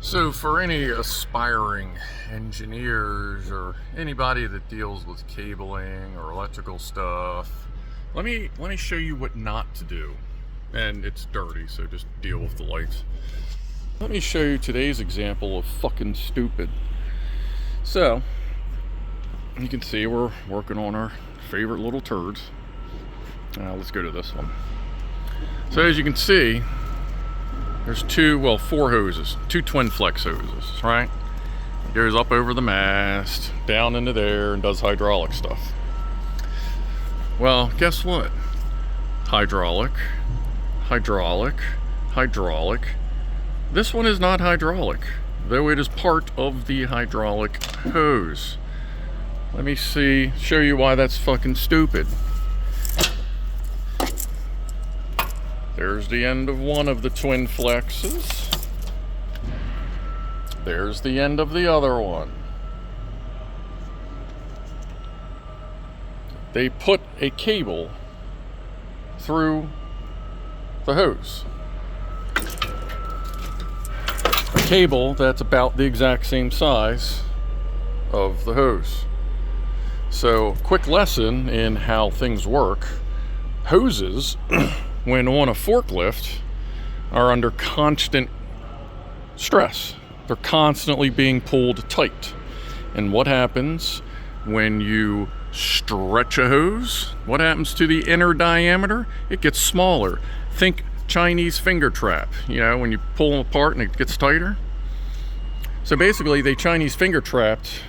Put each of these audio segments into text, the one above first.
So for any aspiring engineers or anybody that deals with cabling or electrical stuff, let me show you what not to do. And it's dirty, so just deal with the lights. Let me show you today's example of fucking stupid. So you can see we're working on our favorite little turds. Let's go to this one. So as you can see, there's four hoses, two twin flex hoses, right? It goes up over the mast, down into there, and does hydraulic stuff. Well, guess what? Hydraulic, hydraulic, hydraulic. This one is not hydraulic, though it is part of the hydraulic hose. Let me show you why that's fucking stupid. There's the end of one of the twin flexes. There's the end of the other one. They put a cable through the hose. A cable that's about the exact same size of the hose. So, quick lesson in how things work. Hoses when on a forklift are under constant stress. They're constantly being pulled tight. And what happens when you stretch a hose? What happens to the inner diameter? It gets smaller. Think Chinese finger trap, when you pull them apart and it gets tighter. So basically they Chinese finger trapped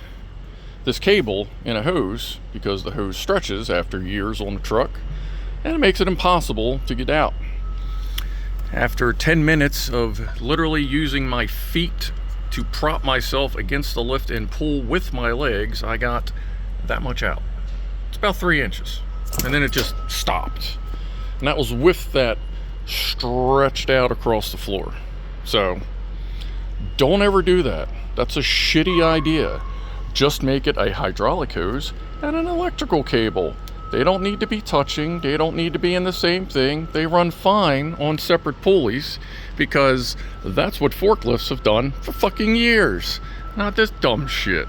this cable in a hose because the hose stretches after years on the truck, and it makes it impossible to get out. After 10 minutes of literally using my feet to prop myself against the lift and pull with my legs, I got that much out. It's about 3 inches. And then it just stopped. And that was with that stretched out across the floor. So, don't ever do that. That's a shitty idea. Just make it a hydraulic hose and an electrical cable. They don't need to be touching. They don't need to be in the same thing. They run fine on separate pulleys because that's what forklifts have done for fucking years. Not this dumb shit.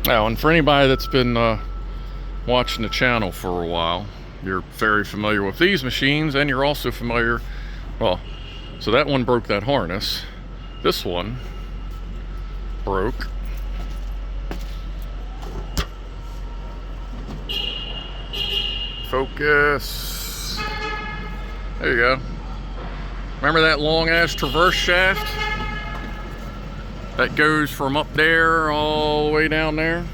Now, and for anybody that's been watching the channel for a while, you're very familiar with these machines, and you're also familiar, so that one broke that harness. This one broke focus. There you go. Remember that long ass traverse shaft that goes from up there all the way down there?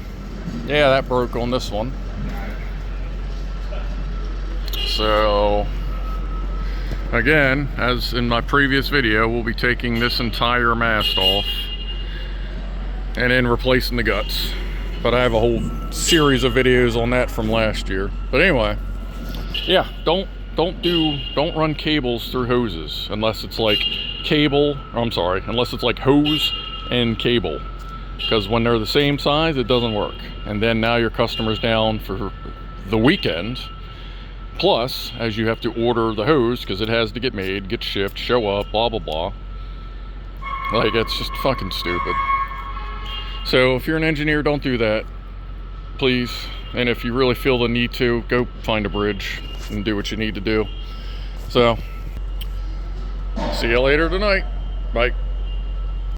Yeah, that broke on this one. So again, as in my previous video, we'll be taking this entire mast off and then replacing the guts. But I have a whole series of videos on that from last year. But anyway, yeah, don't run cables through hoses unless it's like unless it's like hose and cable. Because when they're the same size, it doesn't work. And then now your customer's down for the weekend. Plus, as you have to order the hose because it has to get made, get shipped, show up, blah, blah, blah. Like, it's just fucking stupid. So if you're an engineer, don't do that, please. And if you really feel the need to, go find a bridge and do what you need to do. So, see you later tonight. Bye.